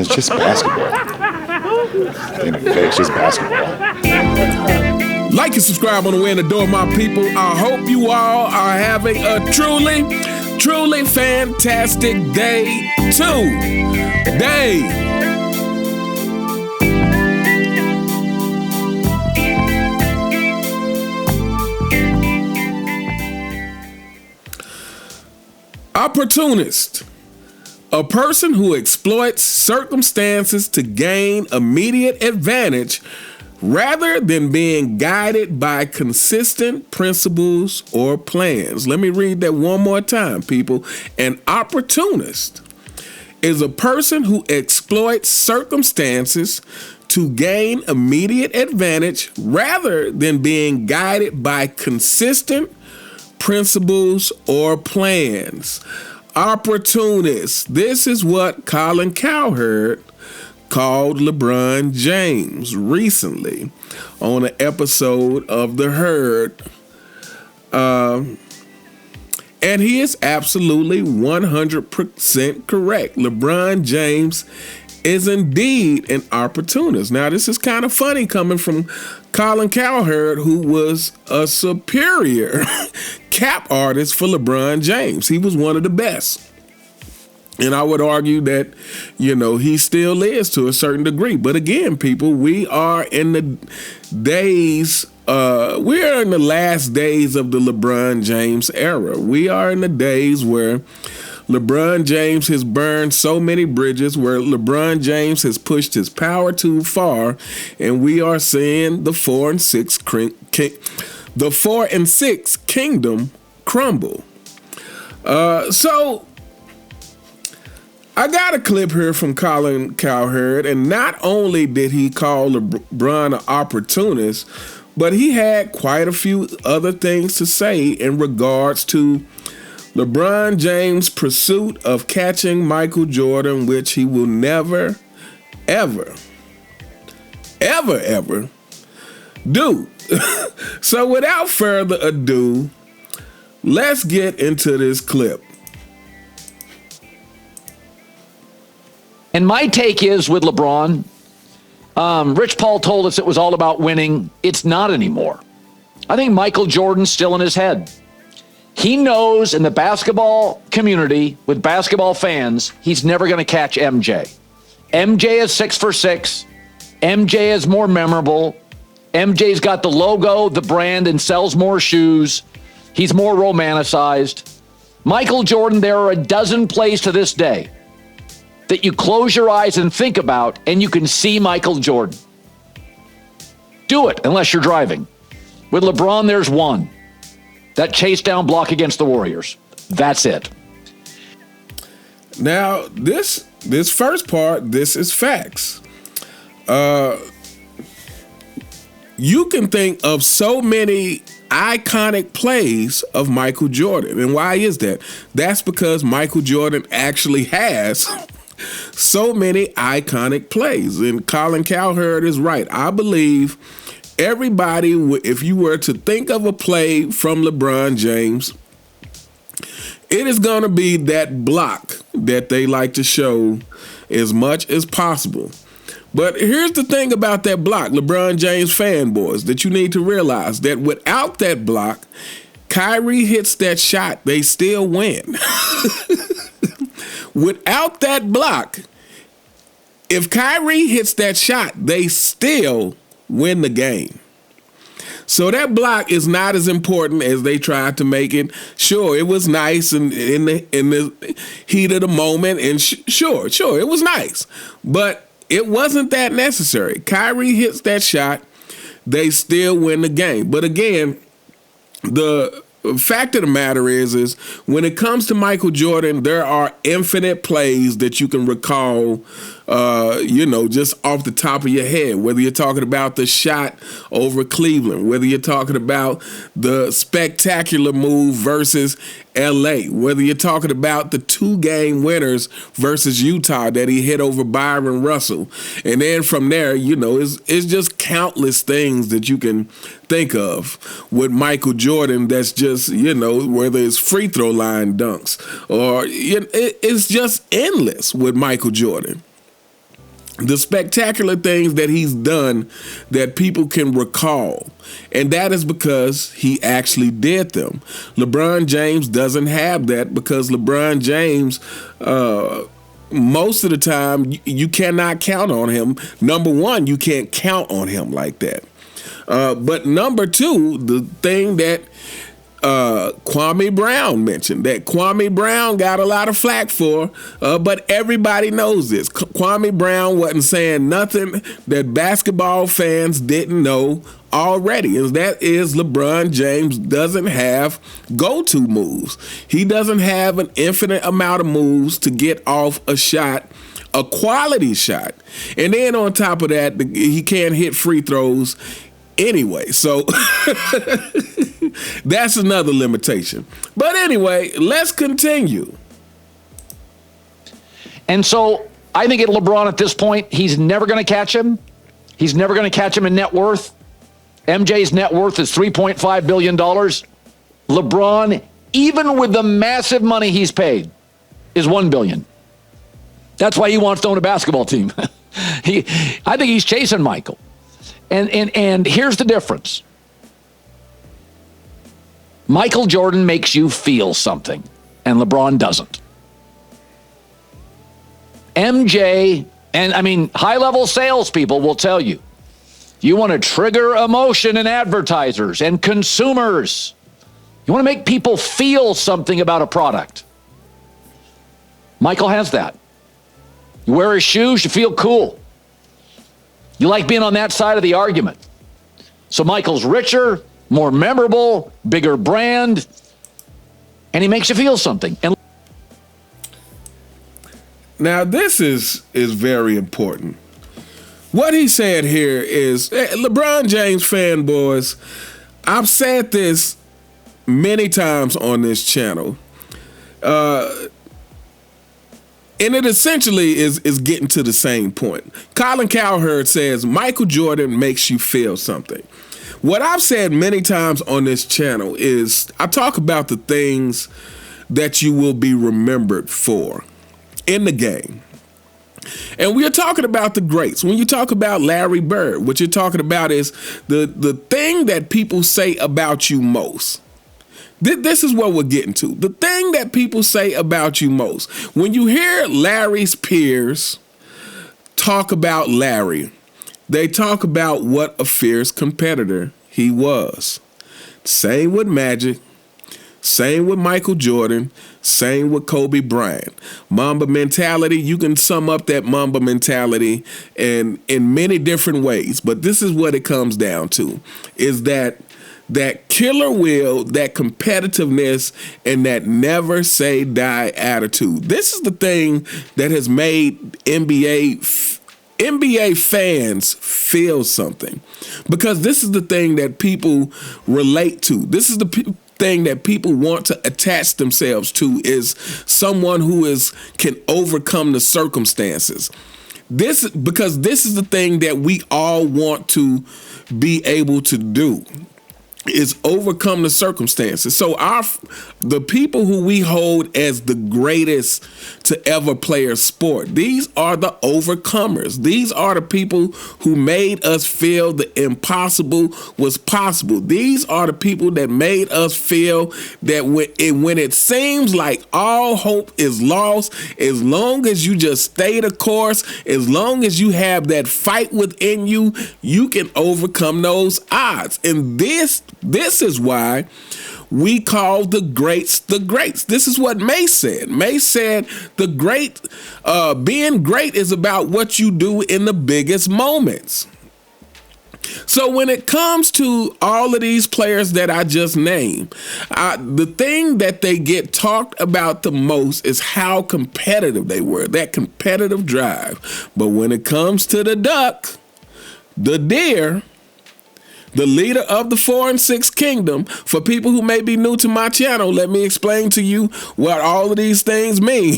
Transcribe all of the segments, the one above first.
it's just basketball. At the end of the day, it's just basketball. Like and subscribe on the way in the door, my people. I hope you all are having a truly fantastic day today. Opportunist. A person who exploits circumstances to gain immediate advantage rather than being guided by consistent principles or plans. Let me read that one more time, people. An opportunist is a person who exploits circumstances to gain immediate advantage rather than being guided by consistent principles or plans. Opportunists. This is what Colin Cowherd called LeBron James recently on an episode of The Herd. And he is absolutely 100% correct. LeBron James is indeed an opportunist. Now, this is kind of funny coming from Colin Cowherd, who was a superior cap artist for LeBron James. He was one of the best. And I would argue that, he still is to a certain degree. But again, people, we are in the days, we are in the last days of the LeBron James era. We are in the days where LeBron James has burned so many bridges, where LeBron James has pushed his power too far, and we are seeing the 4 and 6 kingdom crumble. So I got a clip here from Colin Cowherd, and not only did he call LeBron an opportunist, but he had quite a few other things to say in regards to LeBron James' pursuit of catching Michael Jordan, which he will never, ever do. So without further ado, let's get into this clip. And my take is with LeBron, Rich Paul told us it was all about winning. It's not anymore. I think Michael Jordan's still in his head. He knows in the basketball community with basketball fans, he's never going to catch MJ. MJ is 6 for 6. MJ is more memorable. MJ's got the logo, the brand, and sells more shoes. He's more romanticized. Michael Jordan, there are a dozen plays to this day that you close your eyes and think about, and you can see Michael Jordan. Do it, unless you're driving. With LeBron, there's one. That chase down block against the Warriors. That's it. Now, this first part, this is facts. You can think of so many iconic plays of Michael Jordan. And why is that? That's because Michael Jordan actually has so many iconic plays. And Colin Cowherd is right. I believe everybody, if you were to think of a play from LeBron James, it is going to be that block that they like to show as much as possible. But here's the thing about that block, LeBron James fanboys, that you need to realize that without that block, Kyrie hits that shot, they still win. Without that block, if Kyrie hits that shot, they still win the game. So that block is not as important as they tried to make it. Sure, it was nice and in the heat of the moment, and sure, it was nice, but it wasn't that necessary. Kyrie hits that shot, they still win the game. But again, the fact of the matter is when it comes to Michael Jordan, there are infinite plays that you can recall, just off the top of your head, whether you're talking about the shot over Cleveland, whether you're talking about the spectacular move versus LA, whether you're talking about the 2-game winners versus Utah that he hit over Byron Russell. And then from there, it's just countless things that you can think of with Michael Jordan that's just, whether it's free throw line dunks or it's just endless with Michael Jordan. the spectacular things that he's done that people can recall. And that is because he actually did them. LeBron James doesn't have that because LeBron James, most of the time, you cannot count on him. Number one, you can't count on him like that. But number two, the thing that Kwame Brown mentioned, that Kwame Brown got a lot of flack for, but everybody knows this. Kwame Brown wasn't saying nothing that basketball fans didn't know already, and that is LeBron James doesn't have go-to moves. He doesn't have an infinite amount of moves to get off a shot, a quality shot. And then on top of that, he can't hit free throws anyway. So that's another limitation. But anyway, let's continue. And so I think at LeBron at this point, he's never going to catch him. He's never going to catch him in net worth. MJ's net worth is $3.5 billion. LeBron, even with the massive money he's paid, is $1 billion. That's why he wants to own a basketball team. I think he's chasing Michael. And here's the difference. Michael Jordan makes you feel something, and LeBron doesn't. MJ, and I mean, high-level salespeople will tell you, you want to trigger emotion in advertisers and consumers. You want to make people feel something about a product. Michael has that. You wear his shoes, you feel cool. You like being on that side of the argument. So Michael's richer, more memorable, bigger brand, and he makes you feel something. And now this is very important. What he said here is, LeBron James fanboys, I've said this many times on this channel, and it essentially is getting to the same point. Colin Cowherd says, Michael Jordan makes you feel something. What I've said many times on this channel is I talk about the things that you will be remembered for in the game. And we are talking about the greats. When you talk about Larry Bird, what you're talking about is the thing that people say about you most. This is what we're getting to. The thing that people say about you most. When you hear Larry's peers talk about Larry, they talk about what a fierce competitor he was. Same with Magic. Same with Michael Jordan. Same with Kobe Bryant. Mamba mentality, you can sum up that Mamba mentality in many different ways. But this is what it comes down to, is that killer will, that competitiveness, and that never say die attitude. This is the thing that has made NBA fans feel something, because this is the thing that people relate to. This is the thing that people want to attach themselves to, is someone who can overcome the circumstances. Because this is the thing that we all want to be able to do, is overcome the circumstances. So the people who we hold as the greatest to ever play a sport, these are the overcomers. These are the people who made us feel the impossible was possible. These are the people that made us feel that when it seems like all hope is lost, as long as you just stay the course, as long as you have that fight within you, you can overcome those odds. And this is why we call the greats the greats. This is what May said. May said being great is about what you do in the biggest moments. So when it comes to all of these players that I just named, the thing that they get talked about the most is how competitive they were, that competitive drive. But when it comes to the duck, the deer, the leader of the 4 and 6 kingdom. For people who may be new to my channel, let me explain to you what all of these things mean.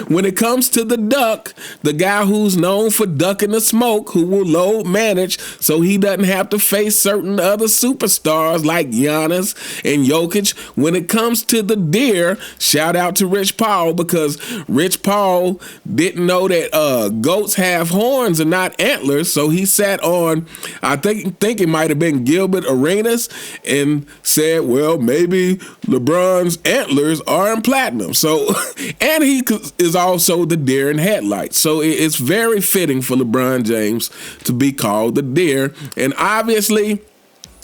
When it comes to the duck, the guy who's known for ducking the smoke, who will load manage so he doesn't have to face certain other superstars like Giannis and Jokic. When it comes to the deer, shout out to Rich Paul, because Rich Paul didn't know that goats have horns and not antlers, so he sat on, I think it might have been Gilbert Arenas, and said, well, maybe LeBron's antlers are in platinum. So, and he is also the deer in headlights. So it's very fitting for LeBron James to be called the deer. And obviously,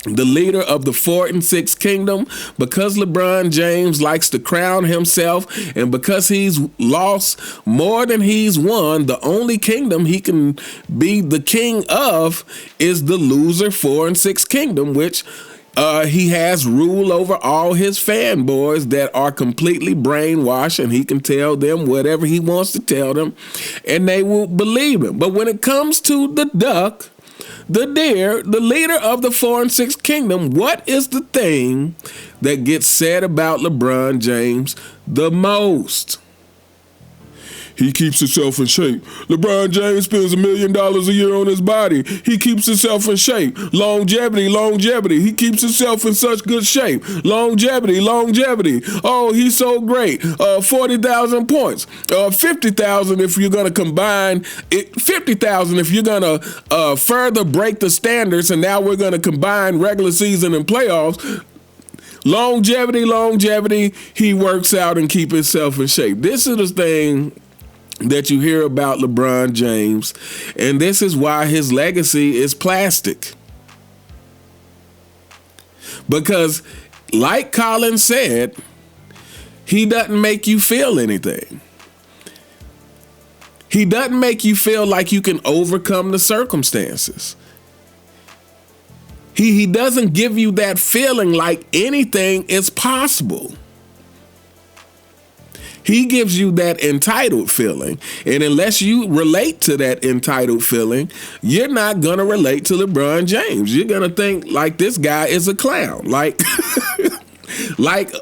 the leader of the 4 and 6 kingdom, because LeBron James likes to crown himself, and because he's lost more than he's won, the only kingdom he can be the king of is the loser 4 and 6 kingdom, which he has rule over all his fanboys that are completely brainwashed, and he can tell them whatever he wants to tell them, and they will believe him. But when it comes to the duck, the deer, the leader of the 4 and 6 kingdom, what is the thing that gets said about LeBron James the most? He keeps himself in shape. LeBron James spends $1 million a year on his body. He keeps himself in shape. Longevity. He keeps himself in such good shape. Longevity. Oh, he's so great. 40,000 points. 50,000 if you're going to combine it. 50,000 if you're going to further break the standards, and now we're going to combine regular season and playoffs. Longevity. He works out and keep himself in shape. This is the thing that you hear about LeBron James, and this is why his legacy is plastic. Because, like Colin said, he doesn't make you feel anything. He doesn't make you feel like you can overcome the circumstances. He doesn't give you that feeling like anything is possible. He gives you that entitled feeling. And unless you relate to that entitled feeling, you're not going to relate to LeBron James. You're going to think like this guy is a clown. Like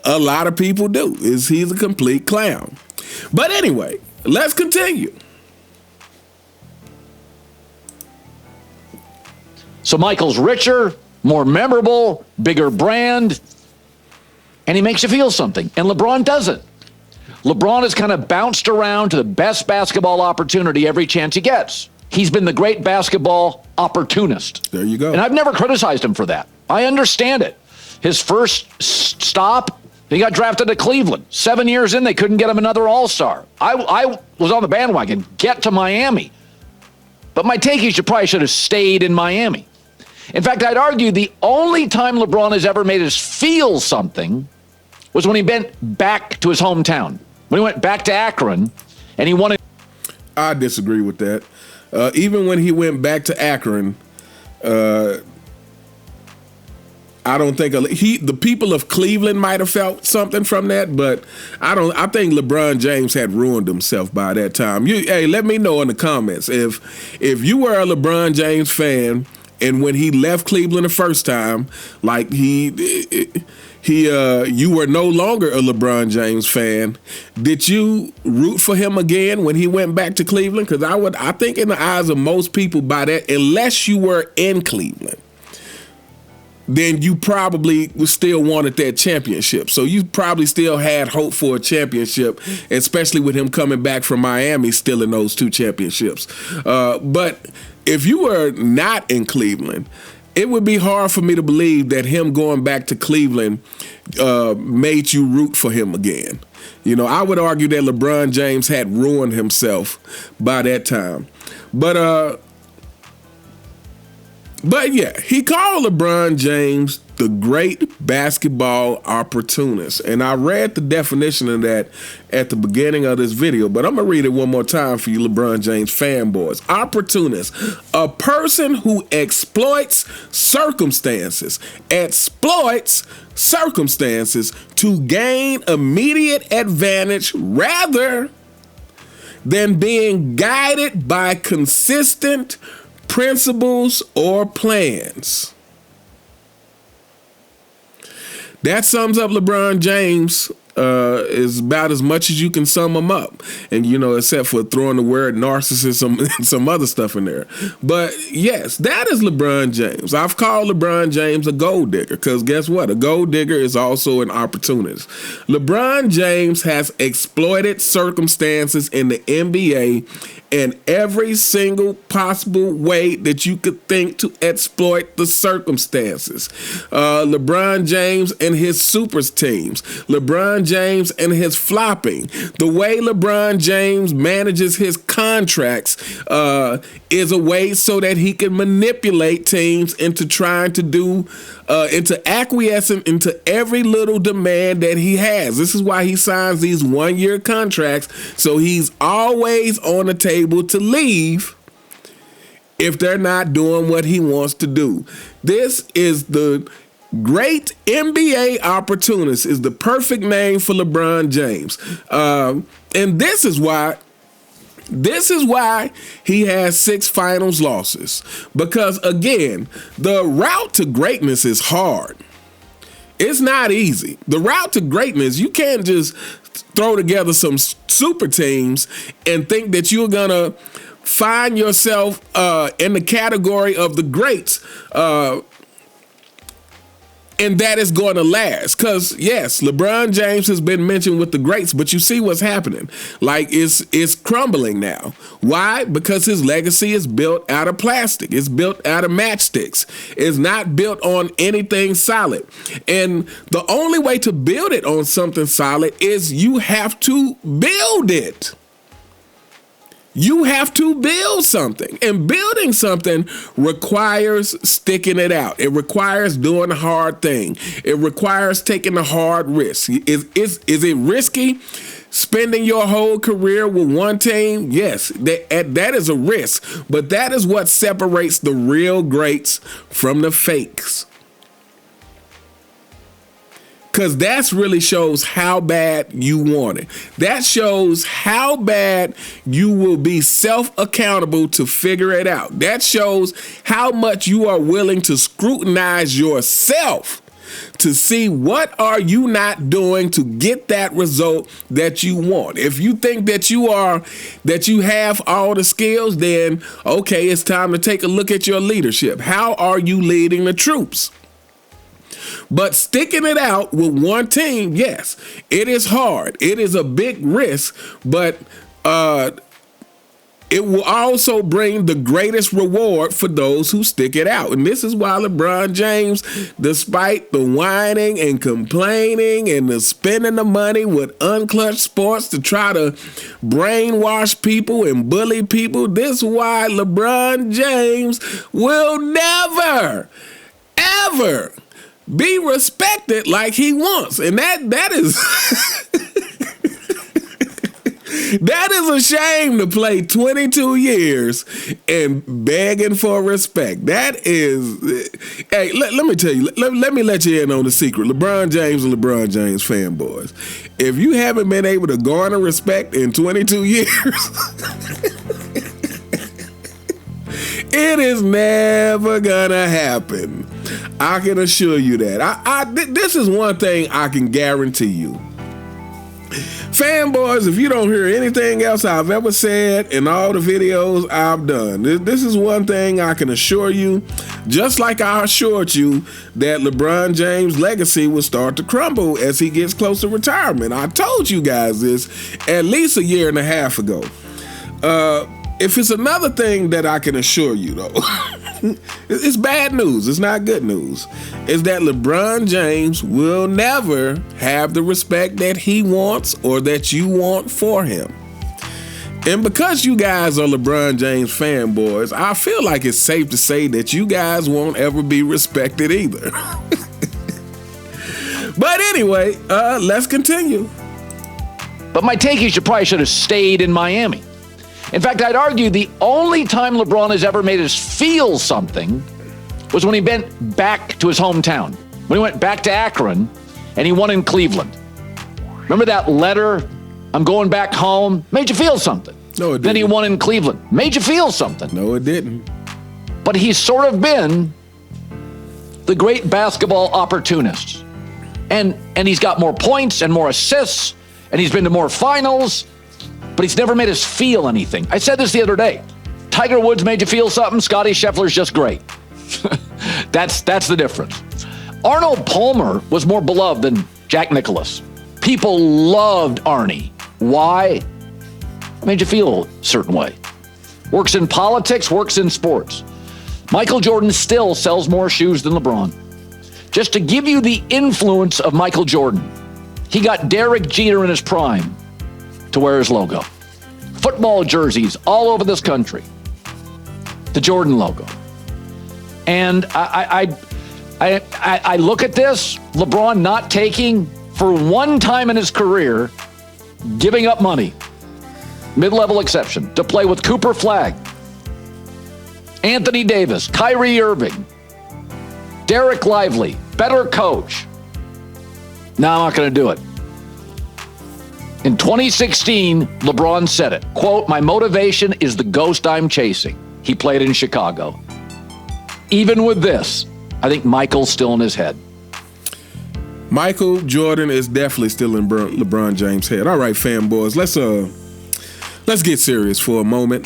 a lot of people do. He's a complete clown. But anyway, let's continue. So Michael's richer, more memorable, bigger brand, and he makes you feel something. And LeBron doesn't. LeBron has kind of bounced around to the best basketball opportunity every chance he gets. He's been the great basketball opportunist. There you go. And I've never criticized him for that. I understand it. His first stop, he got drafted to Cleveland. 7 years in, they couldn't get him another All-Star. I was on the bandwagon. Get to Miami. But my take is you probably should have stayed in Miami. In fact, I'd argue the only time LeBron has ever made us feel something was when he went back to his hometown. When he went back to Akron and he won it. I disagree with that. Even when he went back to Akron, I don't think the people of Cleveland might have felt something from that, but I think LeBron James had ruined himself by that time. Hey, let me know in the comments if you were a LeBron James fan, and when he left Cleveland the first time, like you were no longer a LeBron James fan. Did you root for him again when he went back to Cleveland? Because I think in the eyes of most people by that, unless you were in Cleveland, then you probably still wanted that championship. So you probably still had hope for a championship, especially with him coming back from Miami, still in those 2 championships. But if you were not in Cleveland, it would be hard for me to believe that him going back to Cleveland made you root for him again. You know, I would argue that LeBron James had ruined himself by that time. But yeah, he called LeBron James the great basketball opportunist. And I read the definition of that at the beginning of this video, but I'm going to read it one more time for you LeBron James fanboys. Opportunist, a person who exploits circumstances to gain immediate advantage rather than being guided by consistent principles or plans. That sums up LeBron James is about as much as you can sum him up. And, except for throwing the word narcissism and some other stuff in there. But, yes, that is LeBron James. I've called LeBron James a gold digger because guess what? A gold digger is also an opportunist. LeBron James has exploited circumstances in the NBA in every single possible way that you could think to exploit the circumstances. LeBron James and his supers teams. LeBron James and his flopping. The way LeBron James manages his contracts is a way so that he can manipulate teams into trying to do into acquiescing into every little demand that he has. This is why he signs these 1-year contracts, so he's always on the table to leave if they're not doing what he wants to do. This is the great NBA opportunist, is the perfect name for LeBron James. And this is why he has 6 finals losses. Because, again, the route to greatness is hard. It's not easy. The route to greatness, you can't just throw together some super teams and think that you're going to find yourself in the category of the greats. And that is going to last. Because, yes, LeBron James has been mentioned with the greats, but you see what's happening. Like, it's crumbling now. Why? Because his legacy is built out of plastic. It's built out of matchsticks. It's not built on anything solid. And the only way to build it on something solid is you have to build it. You have to build something, and building something requires sticking it out. It requires doing the hard thing. It requires taking the hard risk. Is it risky spending your whole career with one team? Yes, that is a risk, but that is what separates the real greats from the fakes. Because that really shows how bad you want it. That shows how bad you will be self-accountable to figure it out. That shows how much you are willing to scrutinize yourself to see what are you not doing to get that result that you want. If you think that you have all the skills, then okay, it's time to take a look at your leadership. How are you leading the troops? But sticking it out with one team, yes, it is hard. It is a big risk, but it will also bring the greatest reward for those who stick it out. And this is why LeBron James, despite the whining and complaining and the spending the money with Unclutched Sports to try to brainwash people and bully people, this is why LeBron James will never, ever be respected like he wants. And that is that is a shame to play 22 years and begging for respect. That is, hey, let me tell you, let me let you in on the secret. LeBron James and LeBron James fanboys, if you haven't been able to garner respect in 22 years, it is never gonna happen. I can assure you that. This is one thing I can guarantee you. Fanboys, if you don't hear anything else I've ever said in all the videos I've done, this is one thing I can assure you, just like I assured you that LeBron James' legacy will start to crumble as he gets close to retirement. I told you guys this at least a year and a half ago. If it's another thing that I can assure you, though, it's bad news, it's not good news, is that LeBron James will never have the respect that he wants or that you want for him. And because you guys are LeBron James fanboys, I feel like it's safe to say that you guys won't ever be respected either. But anyway, let's continue. But my take is you probably should have stayed in Miami. In fact, I'd argue the only time LeBron has ever made us feel something was when he went back to his hometown, when he went back to Akron and he won in Cleveland. Remember that letter, I'm going back home, made you feel something. No, it didn't. Then he won in Cleveland, made you feel something. No, it didn't. But he's sort of been the great basketball opportunist. And he's got more points and more assists, and he's been to more finals, but he's never made us feel anything. I said this the other day. Tiger Woods made you feel something. Scotty Scheffler's just great. That's the difference. Arnold Palmer was more beloved than Jack Nicklaus. People loved Arnie. Why? Made you feel a certain way. Works in politics, works in sports. Michael Jordan still sells more shoes than LeBron. Just to give you the influence of Michael Jordan, he got Derek Jeter in his prime to wear his logo. Football jerseys all over this country. The Jordan logo. And I look at this, LeBron not taking, for one time in his career, giving up money, mid-level exception, to play with Cooper Flagg, Anthony Davis, Kyrie Irving, Derek Lively, better coach. No, I'm not going to do it. In 2016, LeBron said it, quote, "My motivation is the ghost I'm chasing." He played in Chicago. Even with this, I think Michael's still in his head. Michael Jordan is definitely still in LeBron James' head. All right, fanboys, let's get serious for a moment.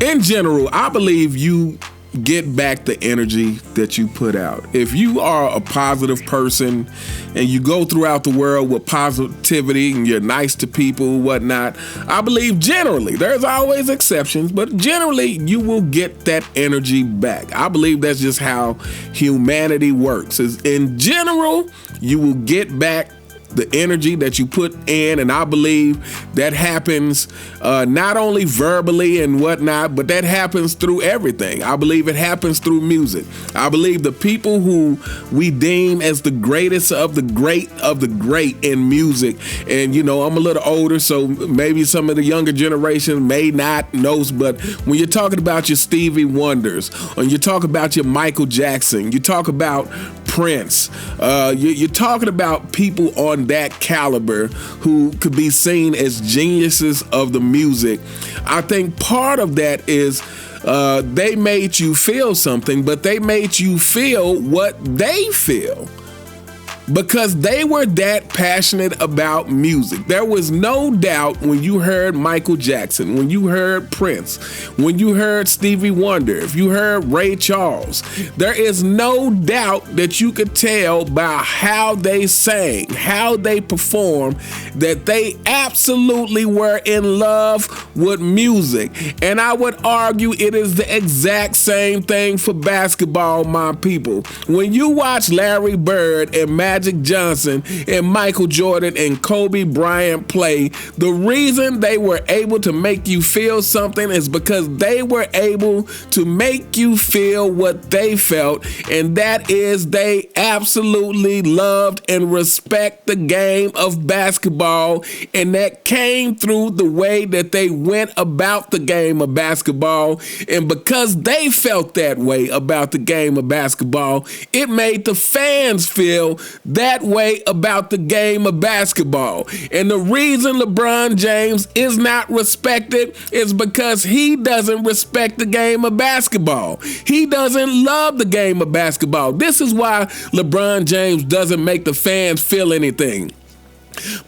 In general, I believe you get back the energy that you put out. If you are a positive person and you go throughout the world with positivity and you're nice to people, whatnot, I believe generally, there's always exceptions, but generally you will get that energy back. I believe that's just how humanity works. Is in general, you will get back the energy that you put in, and I believe that happens not only verbally and whatnot, but that happens through everything. I believe it happens through music. I believe the people who we deem as the greatest of the great in music, and you know, I'm a little older, so maybe some of the younger generation may not know, but when you're talking about your Stevie Wonders, or you talk about your Michael Jackson, you talk about Prince, you're talking about people on that caliber who could be seen as geniuses of the music. I think part of that is they made you feel something, but they made you feel what they feel, because they were that passionate about music. There was no doubt when you heard Michael Jackson, when you heard Prince, when you heard Stevie Wonder, if you heard Ray Charles, there is no doubt that you could tell by how they sang, how they performed, that they absolutely were in love with music. And I would argue it is the exact same thing for basketball, my people. When you watch Larry Bird and Magic Johnson and Michael Jordan and Kobe Bryant play, the reason they were able to make you feel something is because they were able to make you feel what they felt, and that is they absolutely loved and respect the game of basketball, and that came through the way that they went about the game of basketball. And because they felt that way about the game of basketball, it made the fans feel that way about the game of basketball. And the reason LeBron James is not respected is because he doesn't respect the game of basketball. He doesn't love the game of basketball. This is why LeBron James doesn't make the fans feel anything.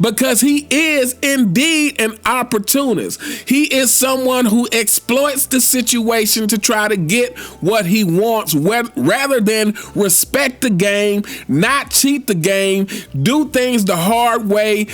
Because he is indeed an opportunist. He is someone who exploits the situation to try to get what he wants, rather than respect the game, not cheat the game, do things the hard way,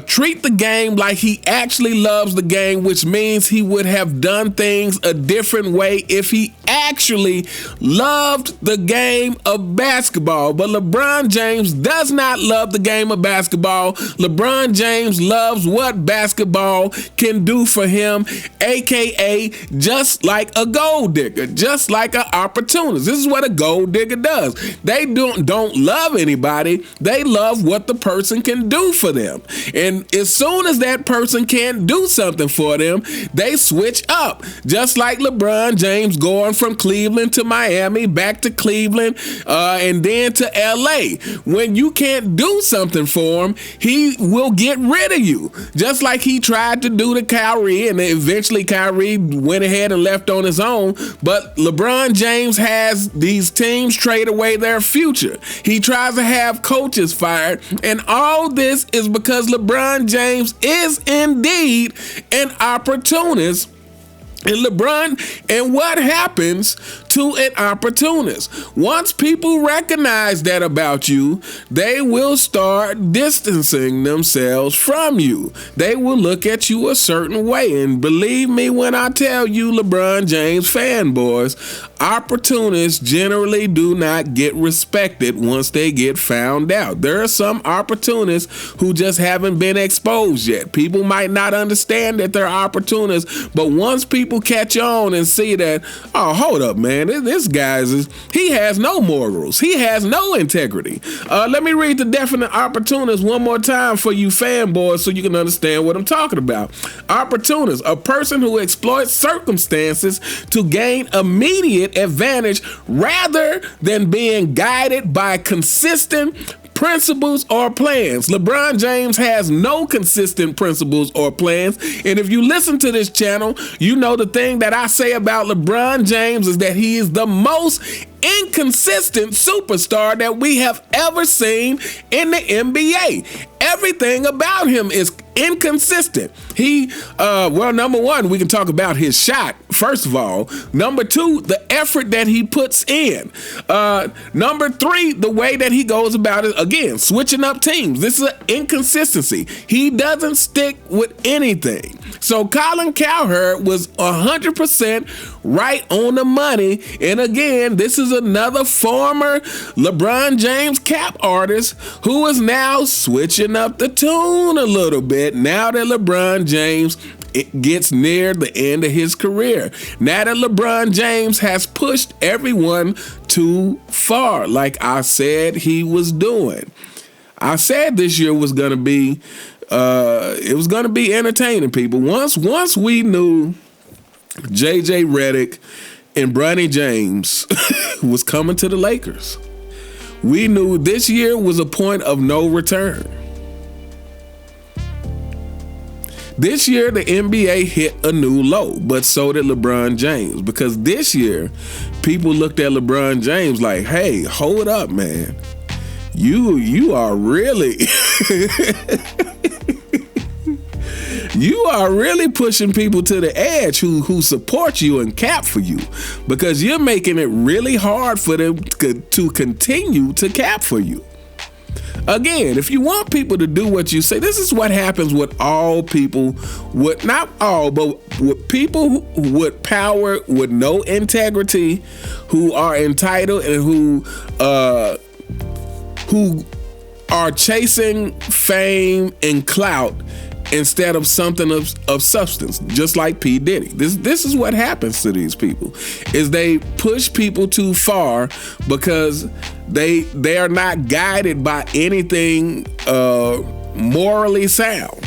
treat the game like he actually loves the game, which means he would have done things a different way if he actually loved the game of basketball. But LeBron James does not love the game of basketball. LeBron James loves what basketball can do for him, aka just like a gold digger, just like an opportunist. This is what a gold digger does. They don't love anybody. They love what the person can do for them. And as soon as that person can't do something for them, they switch up. Just like LeBron James going from Cleveland to Miami, back to Cleveland, and then to LA. When you can't do something for him, he he will get rid of you. Just like he tried to do to Kyrie, and eventually Kyrie went ahead and left on his own. But LeBron James has these teams trade away their future. He tries to have coaches fired, and all this is because LeBron James is indeed an opportunist. And what happens to an opportunist? Once people recognize that about you, they will start distancing themselves from you. They will look at you a certain way. And believe me when I tell you, LeBron James fanboys, opportunists generally do not get respected once they get found out. There are some opportunists who just haven't been exposed yet. People might not understand that they're opportunists, but once people catch on and see that, oh, hold up, man, this guy's, he has no morals. He has no integrity. Let me read the definite opportunist one more time for you fanboys so you can understand what I'm talking about. Opportunist, a person who exploits circumstances to gain immediate advantage rather than being guided by consistent principles or plans. LeBron James has no consistent principles or plans. And if you listen to this channel, you know the thing that I say about LeBron James is that he is the most inconsistent superstar that we have ever seen in the NBA. Everything about him is inconsistent. He, number one, we can talk about his shot, first of all. Number two, the effort that he puts in. Number three, the way that he goes about it, again, switching up teams. This is an inconsistency. He doesn't stick with anything. So Colin Cowherd was 100% right on the money. And again, this is another former LeBron James cap artist who is now switching up the tune a little bit now that LeBron James gets near the end of his career. Now that LeBron James has pushed everyone too far, like I said he was doing. I said this year was going to be it was going to be entertaining, people. Once we knew JJ Redick and Bronny James was coming to the Lakers, we knew this year was a point of no return. This year, the NBA hit a new low, but so did LeBron James, because this year, people looked at LeBron James like, hey, hold up, man. You are really... You are really pushing people to the edge who support you and cap for you, because you're making it really hard for them to continue to cap for you. Again, if you want people to do what you say, this is what happens with all people, not all, but with people with power, with no integrity, who are entitled and who are chasing fame and clout instead of something of substance, just like P. Diddy. This is what happens to these people, is they push people too far because they are not guided by anything morally sound.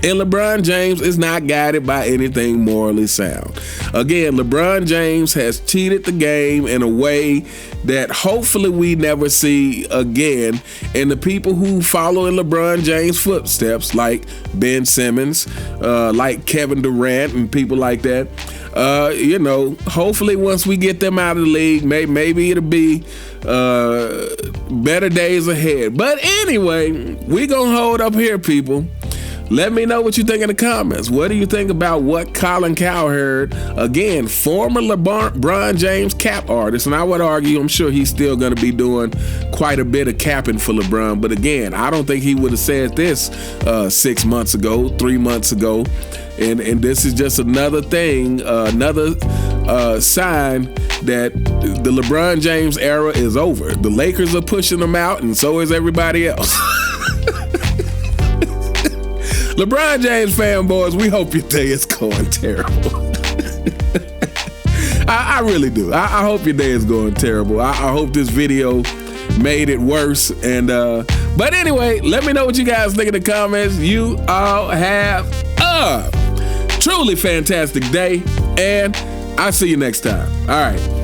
And LeBron James is not guided by anything morally sound. Again, LeBron James has cheated the game in a way that hopefully we never see again. And the people who follow in LeBron James' footsteps, like Ben Simmons, like Kevin Durant and people like that, hopefully once we get them out of the league, maybe it'll be better days ahead. But anyway, we gonna hold up here, people. Let me know what you think in the comments. What do you think about what Colin Cowherd, again, former LeBron James cap artist, and I would argue, I'm sure he's still going to be doing quite a bit of capping for LeBron. But again, I don't think he would have said this 6 months ago, 3 months ago. And this is just another thing, another sign that the LeBron James era is over. The Lakers are pushing him out, and so is everybody else. LeBron James fanboys, we hope your day is going terrible. I really do. I hope your day is going terrible. I hope this video made it worse. And but anyway, let me know what you guys think in the comments. You all have a truly fantastic day, and I'll see you next time. All right.